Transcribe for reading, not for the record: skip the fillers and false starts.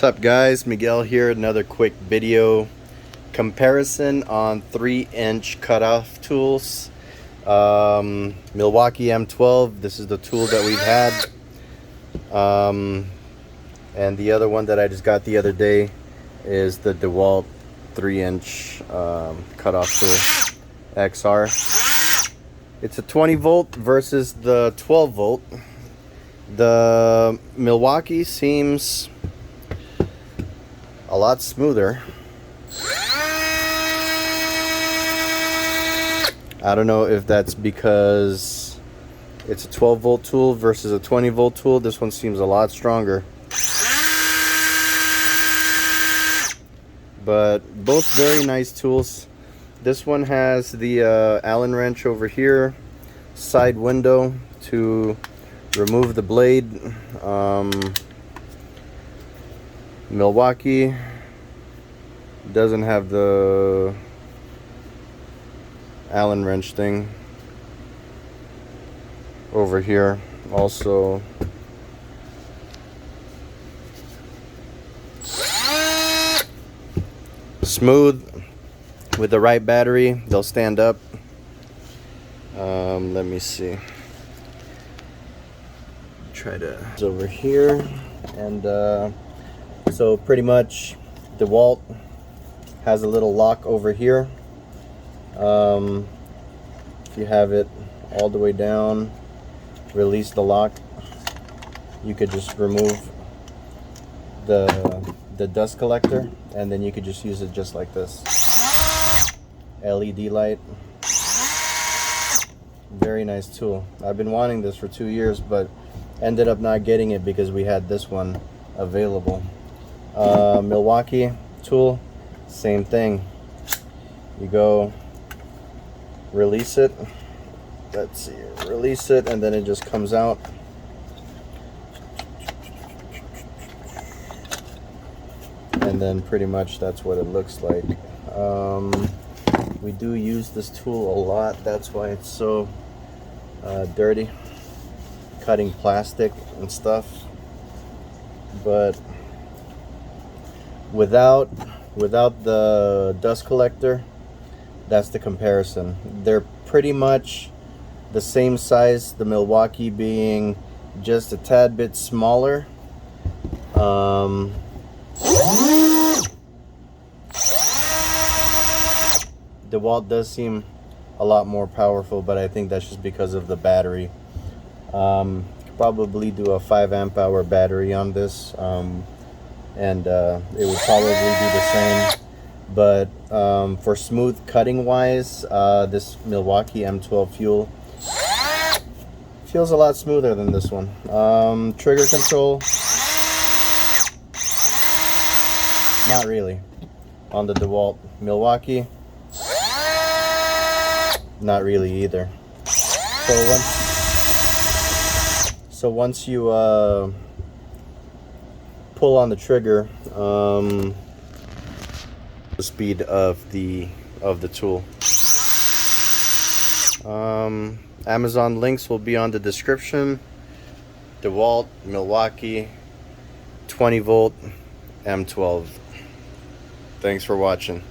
What's up guys, Miguel here. Another quick video comparison on 3-inch cutoff tools. Milwaukee M12, this is the tool that we've had, and the other one that I just got the other day is the Dewalt 3-inch cutoff tool XR. It's a 20 volt versus the 12 volt. The Milwaukee seems a lot smoother. I don't know if that's because it's a 12 volt tool versus a 20 volt tool. This one seems a lot stronger, but both very nice tools. This one has the Allen wrench over here, side window to remove the blade. Milwaukee doesn't have the Allen wrench thing over here. Also, smooth with the right battery, they'll stand up. Let me see. Try to over here, and so pretty much Dewalt has a little lock over here. If you have it all the way down, release the lock, you could just remove the dust collector, and then you could just use it just like this. LED light. Very nice tool. I've been wanting this for 2 years, but ended up not getting it because we had this one available. Milwaukee tool, same thing. You go release it. Let's see, release it, and then it just comes out. And then pretty much that's what it looks like. We do use this tool a lot, that's why it's so dirty, cutting plastic and stuff. But without the dust collector, that's the comparison. They're pretty much the same size, the Milwaukee being just a tad bit smaller. DeWalt does seem a lot more powerful, but I think that's just because of the battery. Probably do a 5 amp hour battery on this, and it would probably do the same. But for smooth cutting wise, this Milwaukee M12 fuel feels a lot smoother than this one. Trigger control, not really on the DeWalt. Milwaukee, not really either. So once you pull on the trigger, the speed of the tool. Amazon links will be on the description. DeWalt, Milwaukee, 20 volt M12. Thanks for watching.